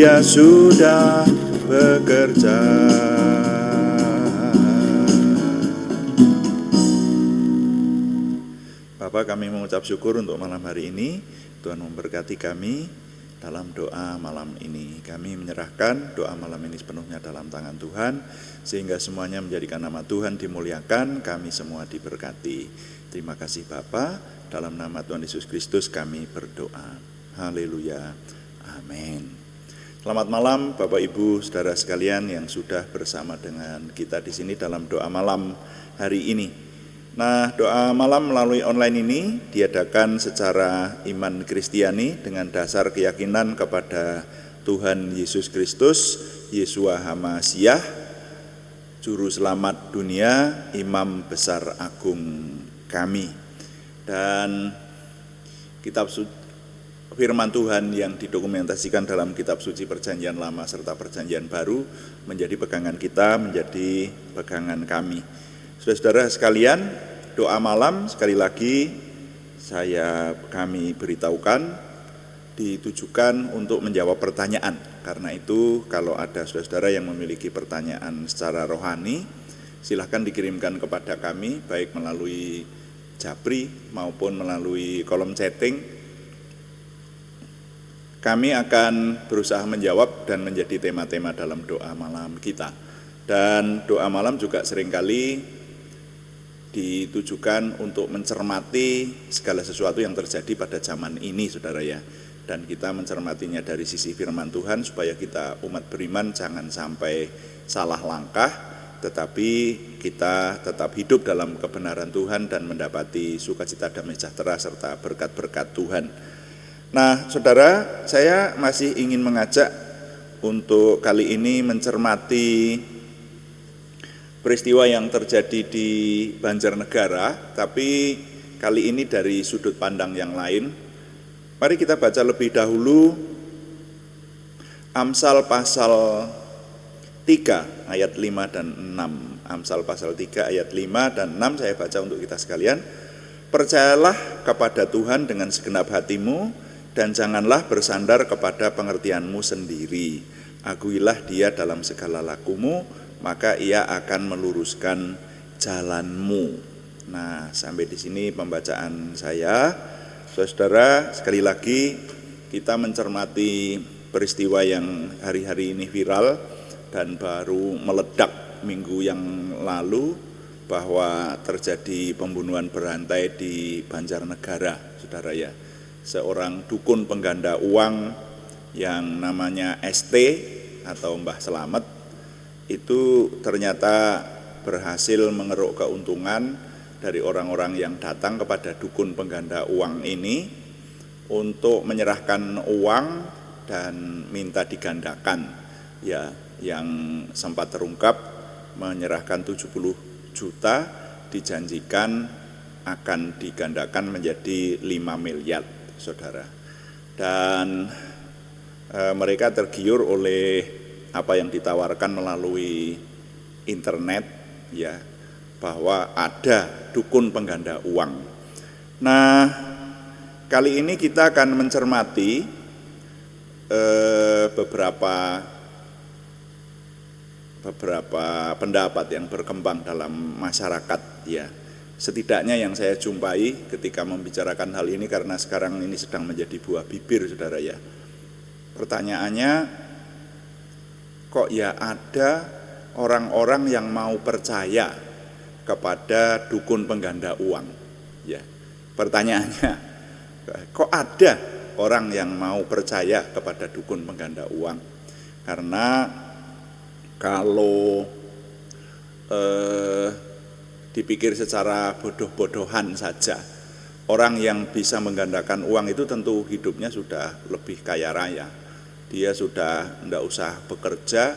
Dia sudah bekerja. Bapak, kami mengucap syukur untuk malam hari ini. Tuhan memberkati kami dalam doa malam ini. Kami menyerahkan doa malam ini sepenuhnya dalam tangan Tuhan, sehingga semuanya menjadikan nama Tuhan dimuliakan, kami semua diberkati. Terima kasih Bapa, dalam nama Tuhan Yesus Kristus kami berdoa. Haleluya, amin. Selamat malam Bapak Ibu Saudara sekalian yang sudah bersama dengan kita di sini dalam doa malam hari ini. Nah, doa malam melalui online ini diadakan secara iman Kristiani dengan dasar keyakinan kepada Tuhan Yesus Kristus, Yeshua HaMasyiah, Juru Selamat dunia, Imam Besar Agung kami. Dan kitab firman Tuhan yang didokumentasikan dalam kitab suci Perjanjian Lama serta Perjanjian Baru menjadi pegangan kita, menjadi pegangan kami. Saudara-saudara sekalian, doa malam sekali lagi kami beritahukan ditujukan untuk menjawab pertanyaan. Karena itu kalau ada saudara-saudara yang memiliki pertanyaan secara rohani, silahkan dikirimkan kepada kami baik melalui Japri maupun melalui kolom chatting. Kami akan berusaha menjawab dan menjadi tema-tema dalam doa malam kita. Dan doa malam juga seringkali ditujukan untuk mencermati segala sesuatu yang terjadi pada zaman ini, saudara ya. Dan kita mencermatinya dari sisi firman Tuhan supaya kita umat beriman jangan sampai salah langkah, tetapi kita tetap hidup dalam kebenaran Tuhan dan mendapati sukacita, damai sejahtera serta berkat-berkat Tuhan. Nah, saudara, saya masih ingin mengajak untuk kali ini mencermati peristiwa yang terjadi di Banjarnegara, tapi kali ini dari sudut pandang yang lain. Mari kita baca lebih dahulu Amsal pasal 3 ayat 5 dan 6. Amsal pasal 3 ayat 5 dan 6 saya baca untuk kita sekalian. Percayalah kepada Tuhan dengan segenap hatimu, dan janganlah bersandar kepada pengertianmu sendiri. Akuilah Dia dalam segala lakumu, maka Ia akan meluruskan jalanmu. Nah, sampai di sini pembacaan saya. Saudara, sekali lagi kita mencermati peristiwa yang hari-hari ini viral dan baru meledak minggu yang lalu, bahwa terjadi pembunuhan berantai di Banjarnegara, saudara ya. Seorang dukun pengganda uang yang namanya ST atau Mbah Selamet itu ternyata berhasil mengeruk keuntungan dari orang-orang yang datang kepada dukun pengganda uang ini untuk menyerahkan uang dan minta digandakan. Ya, yang sempat terungkap menyerahkan 70 juta dijanjikan akan digandakan menjadi 5 miliar, saudara. Dan mereka tergiur oleh apa yang ditawarkan melalui internet, ya, bahwa ada dukun pengganda uang. Nah, kali ini kita akan mencermati beberapa pendapat yang berkembang dalam masyarakat, ya. Setidaknya yang saya jumpai ketika membicarakan hal ini, karena sekarang ini sedang menjadi buah bibir, saudara ya. Pertanyaannya, kok ya ada orang-orang yang mau percaya kepada dukun pengganda uang? Ya, pertanyaannya, kok ada orang yang mau percaya kepada dukun pengganda uang? Karena kalau dipikir secara bodoh-bodohan saja, orang yang bisa menggandakan uang itu tentu hidupnya sudah lebih kaya raya. Dia sudah tidak usah bekerja,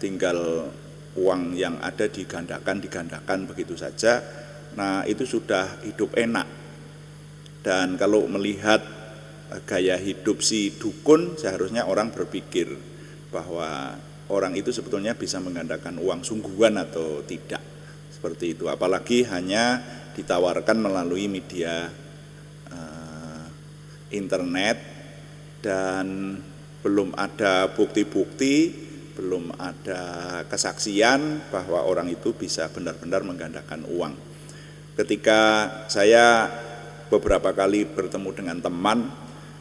tinggal uang yang ada digandakan begitu saja. Nah, itu sudah hidup enak. Dan kalau melihat gaya hidup si dukun, seharusnya orang berpikir bahwa orang itu sebetulnya bisa menggandakan uang sungguhan atau tidak. Seperti itu, apalagi hanya ditawarkan melalui media internet dan belum ada bukti-bukti, belum ada kesaksian bahwa orang itu bisa benar-benar menggandakan uang. Ketika saya beberapa kali bertemu dengan teman,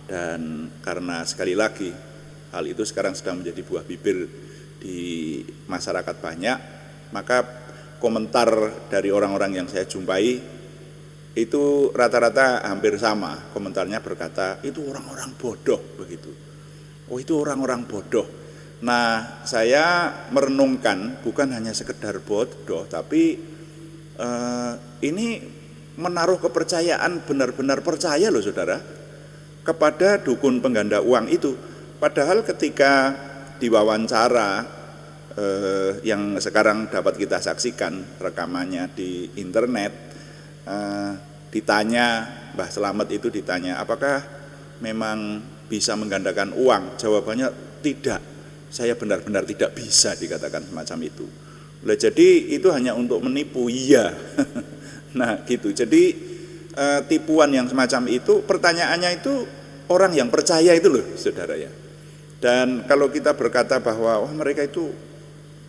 dan karena sekali lagi hal itu sekarang sedang menjadi buah bibir di masyarakat banyak, maka komentar dari orang-orang yang saya jumpai itu rata-rata hampir sama. Komentarnya berkata, itu orang-orang bodoh begitu. Oh, itu orang-orang bodoh. Nah, saya merenungkan bukan hanya sekedar bodoh, tapi ini menaruh kepercayaan, benar-benar percaya loh saudara, kepada dukun pengganda uang itu. Padahal ketika diwawancara yang sekarang dapat kita saksikan rekamannya di internet, ditanya, Mbah Slamet itu ditanya, apakah memang bisa menggandakan uang? Jawabannya tidak, saya benar-benar tidak bisa, dikatakan semacam itu. Jadi itu hanya untuk menipu, iya. Nah gitu, jadi tipuan yang semacam itu, pertanyaannya itu orang yang percaya itu loh saudara ya. Dan kalau kita berkata bahwa wah mereka itu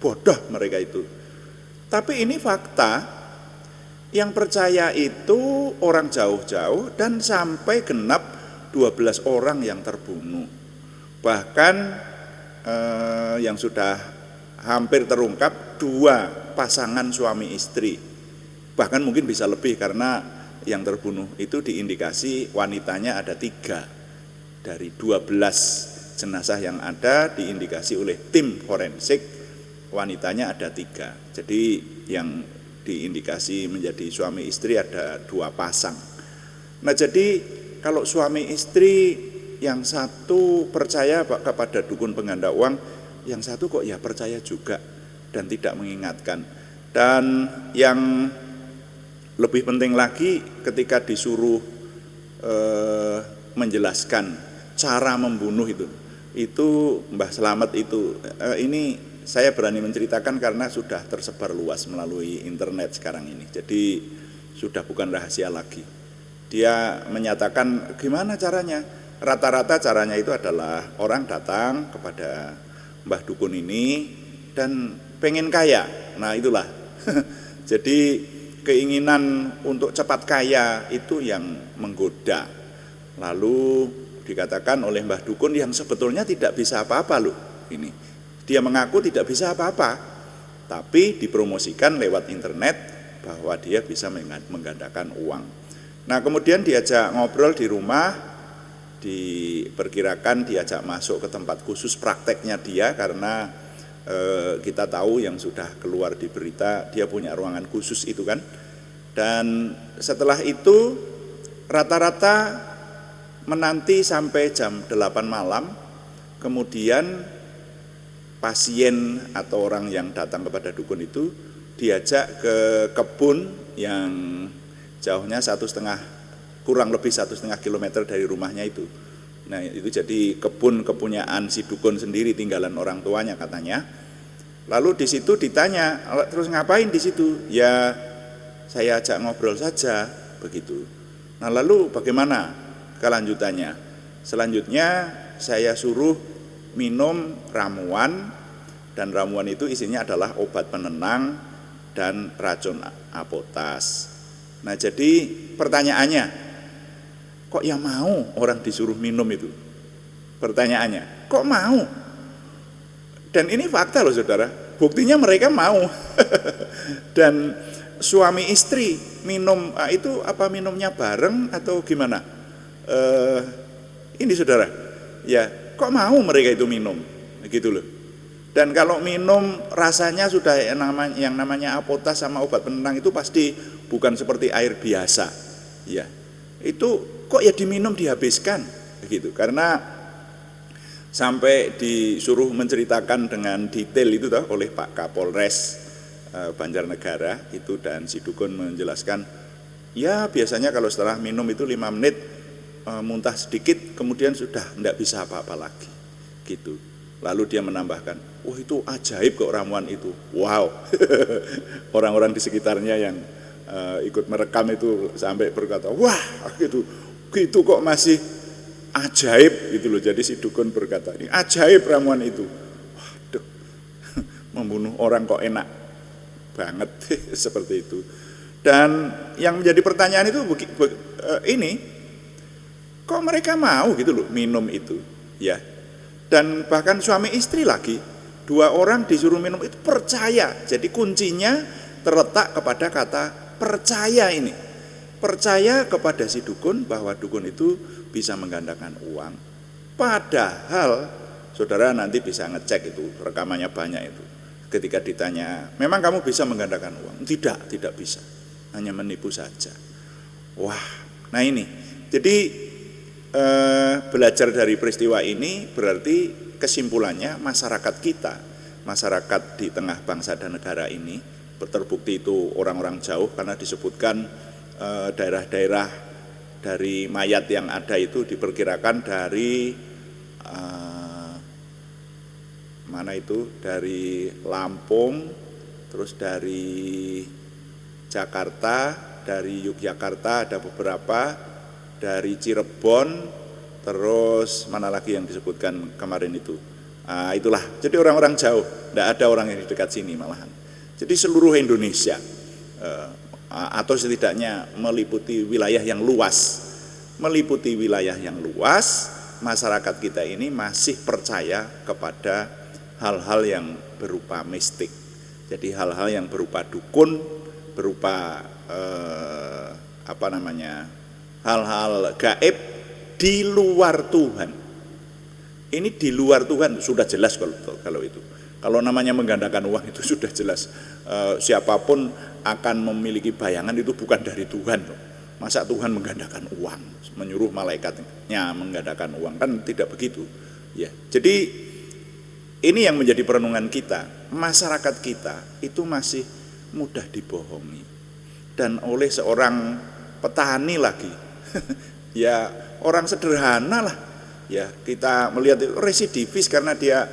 bodoh, mereka itu, tapi ini fakta, yang percaya itu orang jauh-jauh dan sampai genap 12 orang yang terbunuh. Bahkan yang sudah hampir terungkap 2 pasangan suami istri, bahkan mungkin bisa lebih karena yang terbunuh itu diindikasi wanitanya ada 3 dari 12 jenazah yang ada, diindikasi oleh tim forensik wanitanya ada 3. Jadi yang diindikasi menjadi suami istri ada 2 pasang. Nah jadi kalau suami istri yang satu percaya kepada dukun pengganda uang, yang satu kok ya percaya juga dan tidak mengingatkan. Dan yang lebih penting lagi ketika disuruh menjelaskan cara membunuh itu Mbah Slamet itu, ini saya berani menceritakan karena sudah tersebar luas melalui internet sekarang ini. Jadi sudah bukan rahasia lagi. Dia menyatakan gimana caranya. Rata-rata caranya itu adalah orang datang kepada Mbah Dukun ini dan pengen kaya. Nah itulah. Jadi keinginan untuk cepat kaya itu yang menggoda. Lalu dikatakan oleh Mbah Dukun yang sebetulnya tidak bisa apa-apa loh ini. Dia mengaku tidak bisa apa-apa, tapi dipromosikan lewat internet bahwa dia bisa menggandakan uang. Nah kemudian diajak ngobrol di rumah, diperkirakan diajak masuk ke tempat khusus prakteknya dia, karena kita tahu yang sudah keluar di berita dia punya ruangan khusus itu kan. Dan setelah itu rata-rata menanti sampai jam 8 malam, kemudian pasien atau orang yang datang kepada dukun itu diajak ke kebun yang jauhnya kurang lebih 1,5 kilometer dari rumahnya itu. Nah itu jadi kebun kepunyaan si dukun sendiri, tinggalan orang tuanya katanya. Lalu di situ ditanya, terus ngapain di situ? Ya saya ajak ngobrol saja begitu. Nah lalu bagaimana kelanjutannya? Selanjutnya saya suruh minum ramuan, dan ramuan itu isinya adalah obat penenang dan racun apotas. Nah jadi pertanyaannya, kok ya mau orang disuruh minum itu? Pertanyaannya, kok mau? Dan ini fakta loh saudara, buktinya mereka mau. Dan suami istri minum itu apa minumnya bareng atau gimana? Ini saudara, ya kok mau mereka itu minum, gitu loh. Dan kalau minum rasanya sudah yang namanya apotas sama obat penenang itu pasti bukan seperti air biasa, ya. Itu kok ya diminum dihabiskan, begitu. Karena sampai disuruh menceritakan dengan detail itu oleh Pak Kapolres Banjarnegara itu, dan si dukun menjelaskan, ya biasanya kalau setelah minum itu 5 menit muntah sedikit, kemudian sudah tidak bisa apa-apa lagi, gitu. Lalu dia menambahkan, wah itu ajaib kok ramuan itu, wow. Orang-orang di sekitarnya yang ikut merekam itu sampai berkata, wah gitu kok masih ajaib gitu loh. Jadi si dukun berkata, ini ajaib ramuan itu. Waduh, membunuh orang kok enak banget seperti itu. Dan yang menjadi pertanyaan itu ini, kok mereka mau gitu loh minum itu, ya. Dan bahkan suami istri lagi, 2 orang disuruh minum itu percaya. Jadi kuncinya terletak kepada kata percaya ini. Percaya kepada si dukun bahwa dukun itu bisa menggandakan uang. Padahal saudara nanti bisa ngecek itu, rekamannya banyak itu. Ketika ditanya, memang kamu bisa menggandakan uang? Tidak bisa. Hanya menipu saja. Wah, nah ini. Jadi belajar dari peristiwa ini berarti kesimpulannya masyarakat kita, masyarakat di tengah bangsa dan negara ini, terbukti itu orang-orang jauh karena disebutkan daerah-daerah dari mayat yang ada itu diperkirakan dari mana itu, dari Lampung, terus dari Jakarta, dari Yogyakarta ada beberapa, dari Cirebon, terus mana lagi yang disebutkan kemarin itu. Itulah, jadi orang-orang jauh, tidak ada orang yang di dekat sini malahan. Jadi seluruh Indonesia, atau setidaknya meliputi wilayah yang luas, masyarakat kita ini masih percaya kepada hal-hal yang berupa mistik. Jadi hal-hal yang berupa dukun, berupa hal-hal gaib di luar Tuhan. Ini di luar Tuhan sudah jelas kalau itu. Kalau namanya menggandakan uang itu sudah jelas. Siapapun akan memiliki bayangan itu bukan dari Tuhan. Masa Tuhan menggandakan uang, menyuruh malaikatnya menggandakan uang, kan tidak begitu. Ya, jadi ini yang menjadi perenungan kita. Masyarakat kita itu masih mudah dibohongi, dan oleh seorang petani lagi, ya orang sederhana lah, ya kita melihat itu residivis karena dia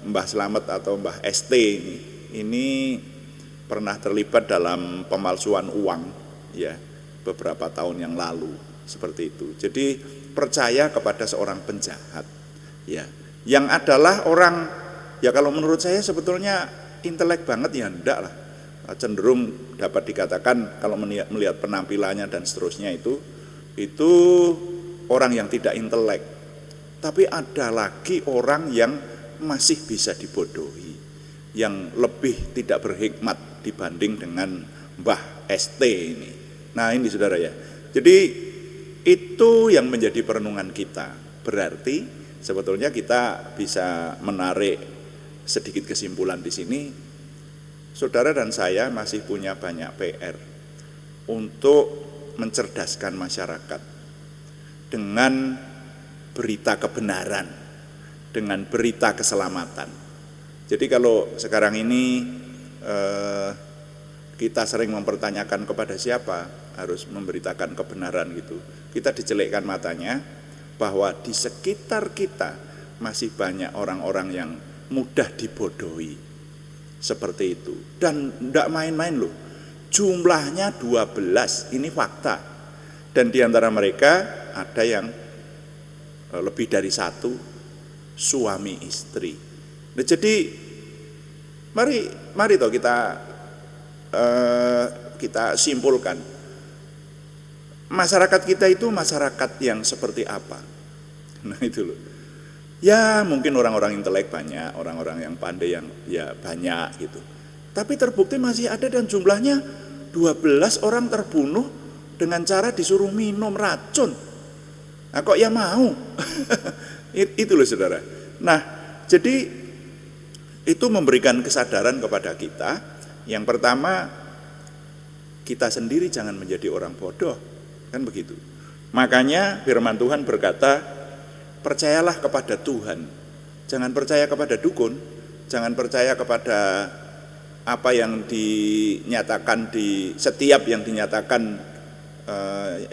Mbah Slamet atau Mbah ST ini pernah terlibat dalam pemalsuan uang, ya beberapa tahun yang lalu seperti itu. Jadi percaya kepada seorang penjahat, ya yang adalah orang, ya kalau menurut saya sebetulnya intelek banget, ya enggak lah, cenderung dapat dikatakan kalau melihat penampilannya dan seterusnya itu orang yang tidak intelek. Tapi ada lagi orang yang masih bisa dibodohi, yang lebih tidak berhikmat dibanding dengan Mbah ST ini. Nah ini saudara ya, jadi itu yang menjadi perenungan kita. Berarti sebetulnya kita bisa menarik sedikit kesimpulan di sini. Saudara dan saya masih punya banyak PR untuk mencerdaskan masyarakat dengan berita kebenaran, dengan berita keselamatan. Jadi kalau sekarang ini kita sering mempertanyakan kepada siapa harus memberitakan kebenaran gitu, kita dijelekkan matanya bahwa di sekitar kita masih banyak orang-orang yang mudah dibodohi seperti itu. Dan tidak main-main loh, jumlahnya 12, ini fakta. Dan di antara mereka ada yang lebih dari 1 suami istri. Nah, jadi mari toh kita simpulkan, masyarakat kita itu masyarakat yang seperti apa. Nah itu loh. Ya mungkin orang-orang intelek banyak, orang-orang yang pandai yang ya banyak gitu. Tapi terbukti masih ada, dan jumlahnya 12 orang terbunuh dengan cara disuruh minum racun. Nah kok ya mau? Itu loh saudara. Nah jadi itu memberikan kesadaran kepada kita. Yang pertama, kita sendiri jangan menjadi orang bodoh, kan begitu. Makanya firman Tuhan berkata, percayalah kepada Tuhan, jangan percaya kepada dukun, jangan percaya kepada apa yang dinyatakan di setiap yang dinyatakan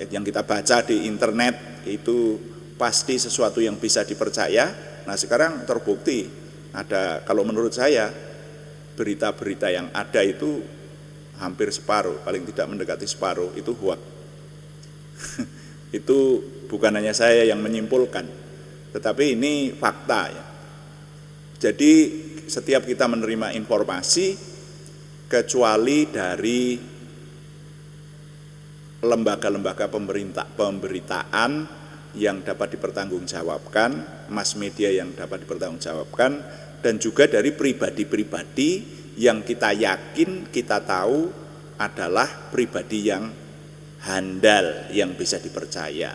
yang kita baca di internet itu pasti sesuatu yang bisa dipercaya. Nah sekarang terbukti ada, kalau menurut saya berita-berita yang ada itu hampir separuh, paling tidak mendekati separuh itu hoax. Itu bukan hanya saya yang menyimpulkan, tetapi ini fakta ya. Jadi setiap kita menerima informasi, kecuali dari lembaga-lembaga pemberitaan yang dapat dipertanggungjawabkan, mass media yang dapat dipertanggungjawabkan, dan juga dari pribadi-pribadi yang kita yakin, kita tahu adalah pribadi yang handal, yang bisa dipercaya,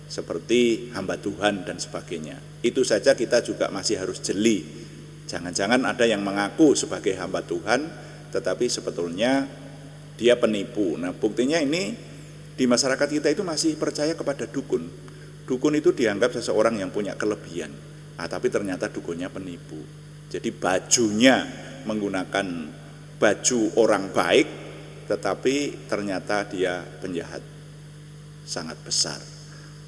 seperti hamba Tuhan dan sebagainya. Itu saja kita juga masih harus jeli. Jangan-jangan ada yang mengaku sebagai hamba Tuhan, tetapi sebetulnya dia penipu. Nah, buktinya ini di masyarakat kita itu masih percaya kepada dukun. Dukun itu dianggap seseorang yang punya kelebihan, tapi ternyata dukunnya penipu. Jadi bajunya menggunakan baju orang baik, tetapi ternyata dia penjahat sangat besar.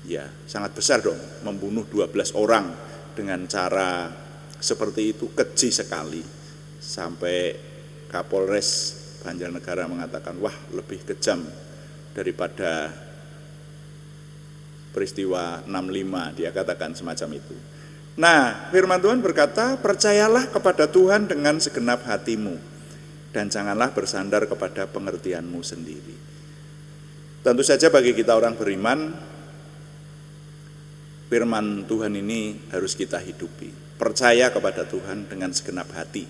Ya, sangat besar dong, membunuh 12 orang dengan cara seperti itu, keji sekali. Sampai Kapolres Banjarnegara mengatakan, wah lebih kejam daripada peristiwa 65, dia katakan semacam itu. Nah, firman Tuhan berkata, percayalah kepada Tuhan dengan segenap hatimu, dan janganlah bersandar kepada pengertianmu sendiri. Tentu saja bagi kita orang beriman, firman Tuhan ini harus kita hidupi. Percaya kepada Tuhan dengan segenap hati,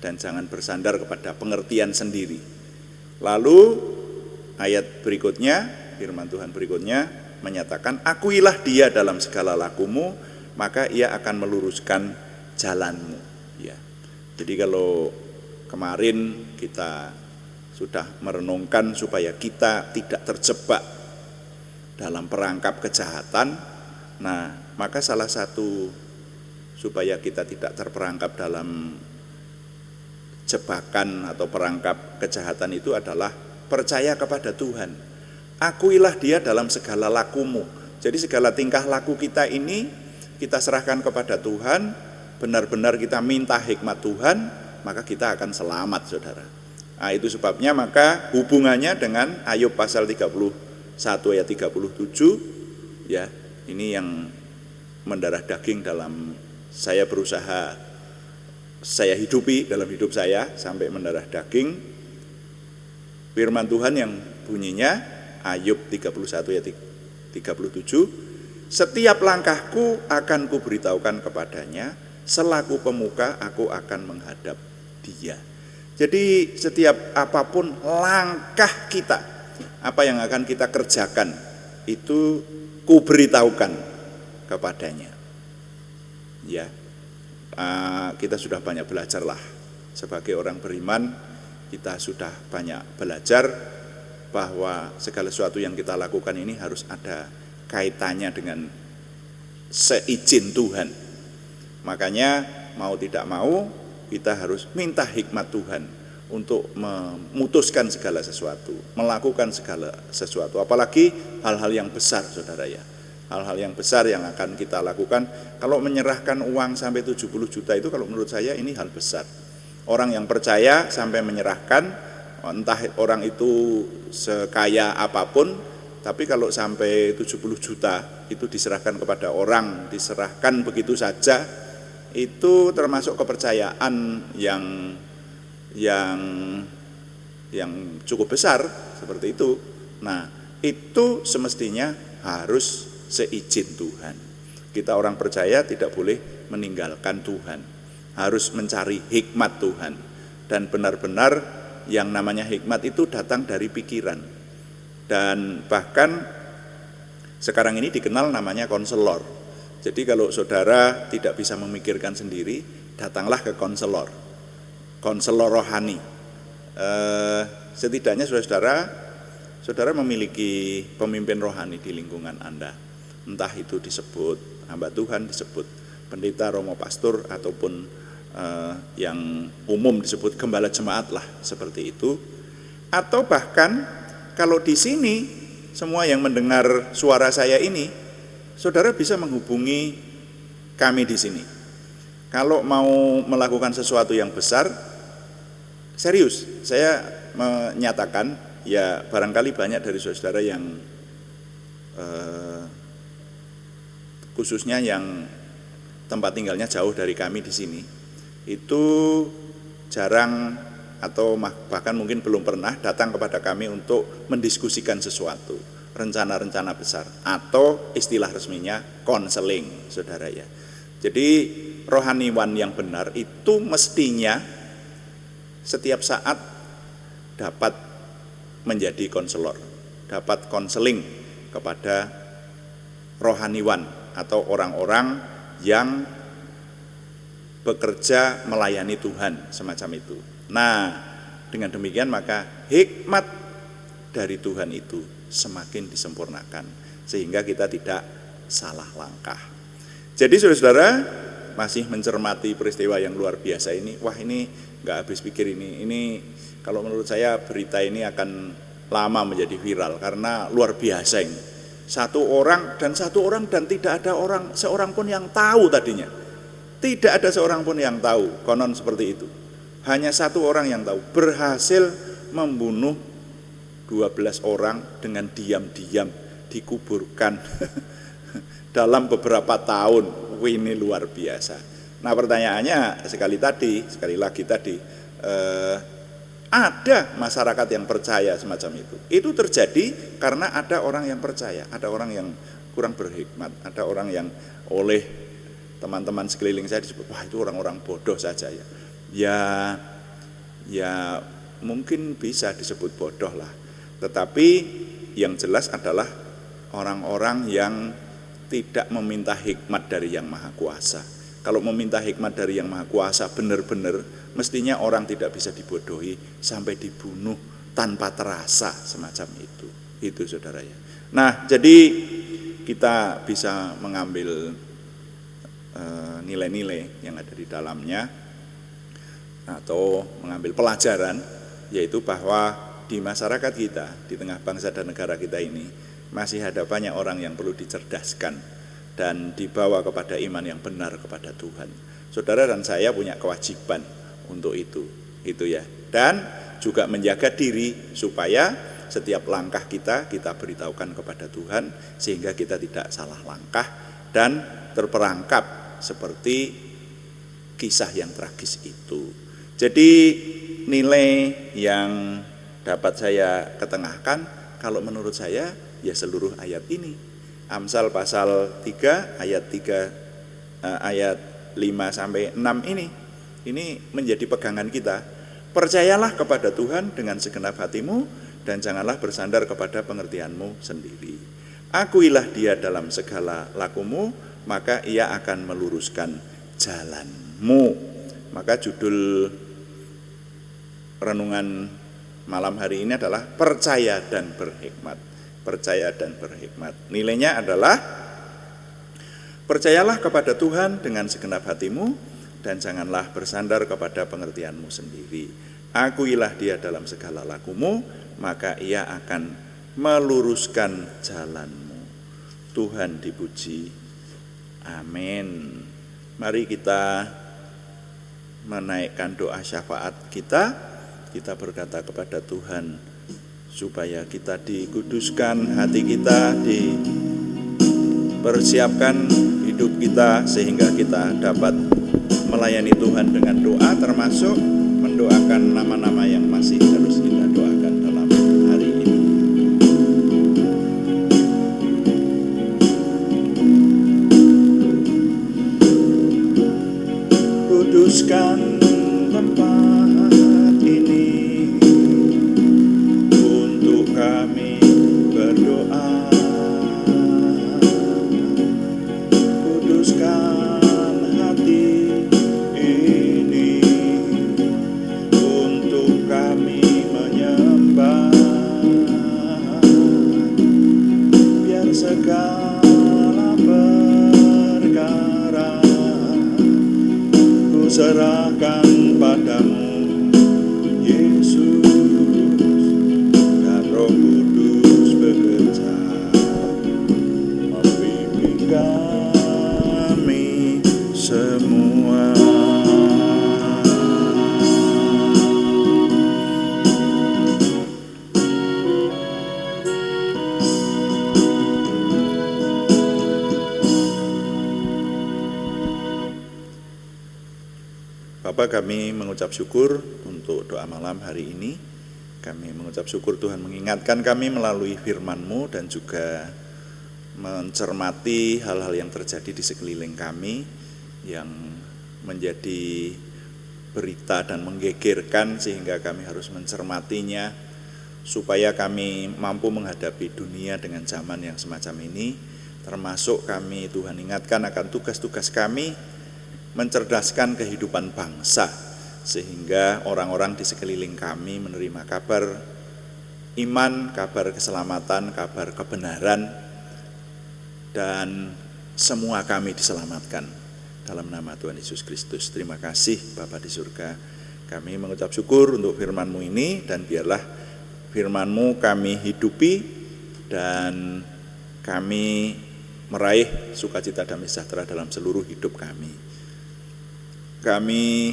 dan jangan bersandar kepada pengertian sendiri. Lalu ayat berikutnya, firman Tuhan berikutnya menyatakan, akuilah dia dalam segala lakumu, maka ia akan meluruskan jalanmu. Ya. Jadi kalau kemarin kita sudah merenungkan supaya kita tidak terjebak dalam perangkap kejahatan, nah maka salah satu supaya kita tidak terperangkap dalam jebakan atau perangkap kejahatan itu adalah percaya kepada Tuhan. Akuilah dia dalam segala lakumu. Jadi segala tingkah laku kita ini kita serahkan kepada Tuhan, benar-benar kita minta hikmat Tuhan, maka kita akan selamat, saudara. Nah, itu sebabnya maka hubungannya dengan Ayub pasal 31 ayat 37, ya, ini yang mendarah daging dalam saya berusaha saya hidupi dalam hidup saya sampai mendarah daging. Firman Tuhan yang bunyinya Ayub 31 ayat 37, setiap langkahku akan kuberitahukan kepadanya, selaku pemuka aku akan menghadap dia. Jadi setiap apapun langkah kita, apa yang akan kita kerjakan, itu kuberitahukan kepadanya. Ya, kita sudah banyak belajar lah sebagai orang beriman, kita sudah banyak belajar bahwa segala sesuatu yang kita lakukan ini harus ada kaitannya dengan seizin Tuhan. Makanya mau tidak mau kita harus minta hikmat Tuhan untuk memutuskan segala sesuatu, melakukan segala sesuatu, apalagi hal-hal yang besar, saudara ya. Hal-hal yang besar yang akan kita lakukan. Kalau menyerahkan uang sampai 70 juta itu kalau menurut saya ini hal besar. Orang yang percaya sampai menyerahkan, entah orang itu sekaya apapun, tapi kalau sampai 70 juta itu diserahkan kepada orang, diserahkan begitu saja, itu termasuk kepercayaan yang cukup besar seperti itu. Nah, itu semestinya harus seizin Tuhan. Kita orang percaya tidak boleh meninggalkan Tuhan, harus mencari hikmat Tuhan. Dan benar-benar yang namanya hikmat itu datang dari pikiran. Dan bahkan sekarang ini dikenal namanya konselor. Jadi kalau saudara tidak bisa memikirkan sendiri, datanglah ke konselor rohani. Setidaknya saudara memiliki pemimpin rohani di lingkungan Anda. Entah itu disebut hamba Tuhan, disebut pendeta, romo, pastor, ataupun yang umum disebut gembala jemaat lah, seperti itu. Atau bahkan kalau di sini semua yang mendengar suara saya ini, saudara bisa menghubungi kami di sini. Kalau mau melakukan sesuatu yang besar, serius, saya menyatakan, ya barangkali banyak dari saudara yang khususnya yang tempat tinggalnya jauh dari kami di sini, itu jarang atau bahkan mungkin belum pernah datang kepada kami untuk mendiskusikan sesuatu, rencana-rencana besar, atau istilah resminya konseling, saudara ya. Jadi rohaniwan yang benar itu mestinya setiap saat dapat menjadi konselor, dapat konseling kepada rohaniwan atau orang-orang yang bekerja melayani Tuhan semacam itu. Nah, dengan demikian maka hikmat dari Tuhan itu semakin disempurnakan sehingga kita tidak salah langkah. Jadi saudara-saudara masih mencermati peristiwa yang luar biasa ini. Wah, ini nggak habis pikir ini. Ini kalau menurut saya berita ini akan lama menjadi viral karena luar biasa ini. Satu orang dan tidak ada seorang pun yang tahu tadinya. Tidak ada seorang pun yang tahu, konon seperti itu. Hanya satu orang yang tahu, berhasil membunuh 12 orang dengan diam-diam dikuburkan dalam beberapa tahun. Ini luar biasa. Nah, pertanyaannya sekali lagi tadi, ada masyarakat yang percaya semacam itu. Itu terjadi karena ada orang yang percaya, ada orang yang kurang berhikmat, ada orang yang oleh teman-teman sekeliling saya disebut, wah itu orang-orang bodoh saja ya. Ya mungkin bisa disebut bodoh lah. Tetapi yang jelas adalah orang-orang yang tidak meminta hikmat dari Yang Maha Kuasa. Kalau meminta hikmat dari Yang Maha Kuasa benar-benar, mestinya orang tidak bisa dibodohi sampai dibunuh tanpa terasa semacam itu. Itu saudara ya. Nah, jadi kita bisa mengambil nilai-nilai yang ada di dalamnya atau mengambil pelajaran, yaitu bahwa di masyarakat kita, di tengah bangsa dan negara kita ini masih ada banyak orang yang perlu dicerdaskan dan dibawa kepada iman yang benar kepada Tuhan. Saudara dan saya punya kewajiban untuk itu ya. Dan juga menjaga diri supaya setiap langkah kita beritahukan kepada Tuhan sehingga kita tidak salah langkah dan terperangkap seperti kisah yang tragis itu. Jadi nilai yang dapat saya ketengahkan kalau menurut saya ya seluruh ayat ini. Amsal pasal 3 ayat 5 sampai 6 ini menjadi pegangan kita. Percayalah kepada Tuhan dengan segenap hatimu dan janganlah bersandar kepada pengertianmu sendiri. Akuilah Dia dalam segala lakumu, maka Ia akan meluruskan jalanmu. Maka judul renungan malam hari ini adalah percaya dan berhikmat. Percaya dan berhikmat. Nilainya adalah percayalah kepada Tuhan dengan segenap hatimu dan janganlah bersandar kepada pengertianmu sendiri. Akuilah Dia dalam segala lakumu, maka Ia akan meluruskan jalanmu. Tuhan dipuji. Amin. Mari kita menaikkan doa syafaat kita. Kita berkata kepada Tuhan supaya kita dikuduskan hati kita, dipersiapkan hidup kita sehingga kita dapat melayani Tuhan dengan doa, termasuk mendoakan nama-nama yang masih harus kita doakan dalam hari ini. Kuduskan tempat ini untuk kami berdoa. Kuduskan hati ini untuk kami menyembah. Biar segala perkara ku serahkan padamu Bapa, kami mengucap syukur untuk doa malam hari ini. Kami mengucap syukur Tuhan mengingatkan kami melalui firman-Mu dan juga mencermati hal-hal yang terjadi di sekeliling kami yang menjadi berita dan menggegerkan sehingga kami harus mencermatinya supaya kami mampu menghadapi dunia dengan zaman yang semacam ini. Termasuk kami, Tuhan ingatkan akan tugas-tugas kami mencerdaskan kehidupan bangsa sehingga orang-orang di sekeliling kami menerima kabar iman, kabar keselamatan, kabar kebenaran, dan semua kami diselamatkan dalam nama Tuhan Yesus Kristus. Terima kasih Bapa di surga. Kami mengucap syukur untuk firman-Mu ini, dan biarlah firman-Mu kami hidupi dan kami meraih sukacita damai sejahtera dalam seluruh hidup kami. Kami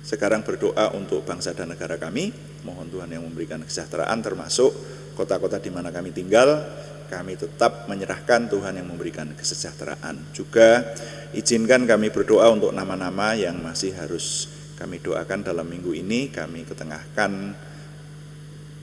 sekarang berdoa untuk bangsa dan negara kami. Mohon Tuhan yang memberikan kesejahteraan, termasuk kota-kota di mana kami tinggal. Kami tetap menyerahkan Tuhan yang memberikan kesejahteraan. Juga izinkan kami berdoa untuk nama-nama yang masih harus kami doakan dalam minggu ini. Kami ketengahkan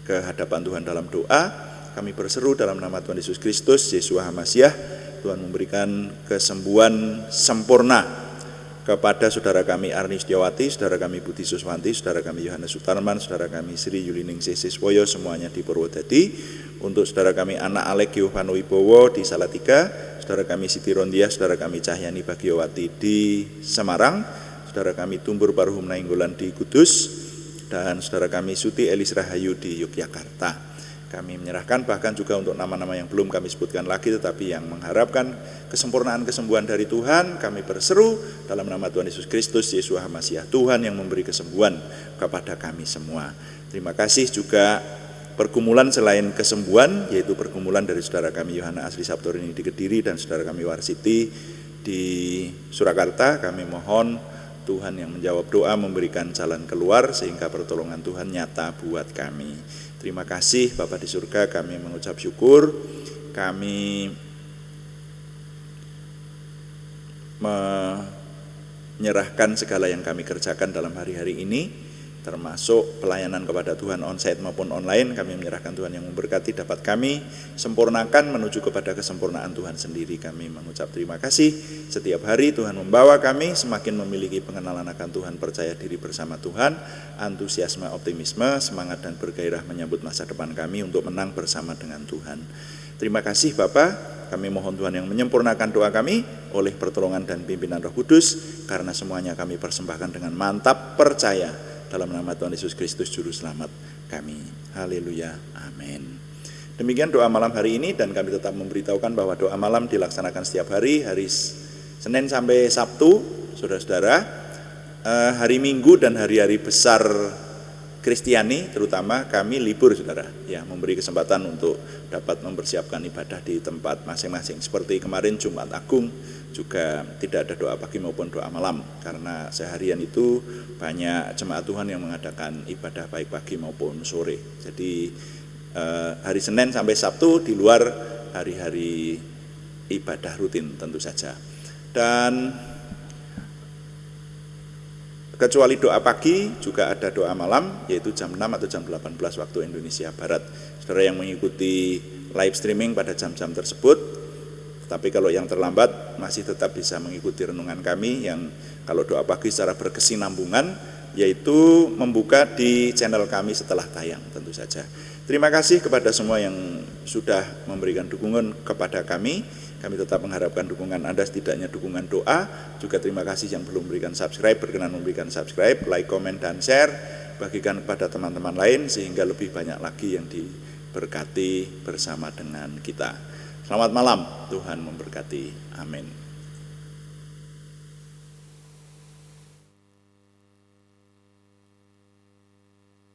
ke hadapan Tuhan dalam doa. Kami berseru dalam nama Tuhan Yesus Kristus, Yeshua HaMasyiah. Tuhan memberikan kesembuhan sempurna kepada saudara kami Arni Setiawati, saudara kami Budi Suswanti, saudara kami Yohanes Sutarman, saudara kami Sri Yuliningsih Siswoyo, semuanya di Purwodadi. Untuk saudara kami Anak Alek Giovanno Wibowo di Salatiga, saudara kami Siti Rondia, saudara kami Cahyani Bagiowati di Semarang, saudara kami Tumbur Paruhum Nainggolan di Kudus, dan saudara kami Suti Elis Rahayu di Yogyakarta. Kami menyerahkan bahkan juga untuk nama-nama yang belum kami sebutkan lagi tetapi yang mengharapkan kesempurnaan kesembuhan dari Tuhan. Kami berseru dalam nama Tuhan Yesus Kristus, Yeshua HaMasyiah, Tuhan yang memberi kesembuhan kepada kami semua. Terima kasih juga pergumulan selain kesembuhan, yaitu pergumulan dari saudara kami Yohana Asri Sabtorini di Kediri dan saudara kami Warsiti di Surakarta. Kami mohon Tuhan yang menjawab doa memberikan jalan keluar sehingga pertolongan Tuhan nyata buat kami. Terima kasih Bapa di surga, kami mengucap syukur. Kami menyerahkan segala yang kami kerjakan dalam hari-hari ini, termasuk pelayanan kepada Tuhan onsite maupun online. Kami menyerahkan Tuhan yang memberkati, dapat kami sempurnakan menuju kepada kesempurnaan Tuhan sendiri. Kami mengucap terima kasih. Setiap hari Tuhan membawa kami semakin memiliki pengenalan akan Tuhan, percaya diri bersama Tuhan, antusiasme, optimisme, semangat dan bergairah menyambut masa depan kami untuk menang bersama dengan Tuhan. Terima kasih Bapa, kami mohon Tuhan yang menyempurnakan doa kami oleh pertolongan dan pimpinan Roh Kudus, karena semuanya kami persembahkan dengan mantap percaya dalam nama Tuhan Yesus Kristus Juru Selamat kami. Haleluya, amin. Demikian doa malam hari ini, dan kami tetap memberitahukan bahwa doa malam dilaksanakan setiap hari Senin sampai Sabtu, saudara-saudara. Hari Minggu dan hari-hari besar Kristiani terutama kami libur, saudara, ya, memberi kesempatan untuk dapat mempersiapkan ibadah di tempat masing-masing. Seperti kemarin Jumat Agung juga tidak ada doa pagi maupun doa malam, karena seharian itu banyak jemaat Tuhan yang mengadakan ibadah baik pagi maupun sore. Jadi hari Senin sampai Sabtu di luar hari-hari ibadah rutin tentu saja. Dan kecuali doa pagi juga ada doa malam, yaitu jam 6 atau jam 18 waktu Indonesia Barat. Saudara yang mengikuti live streaming pada jam-jam tersebut, tapi kalau yang terlambat masih tetap bisa mengikuti renungan kami yang kalau doa pagi secara berkesinambungan, yaitu membuka di channel kami setelah tayang tentu saja. Terima kasih kepada semua yang sudah memberikan dukungan kepada kami. Kami tetap mengharapkan dukungan Anda, setidaknya dukungan doa. Juga terima kasih yang belum memberikan subscribe, berkenan memberikan subscribe, like, komen, dan share. Bagikan kepada teman-teman lain sehingga lebih banyak lagi yang diberkati bersama dengan kita. Selamat malam, Tuhan memberkati. Amin.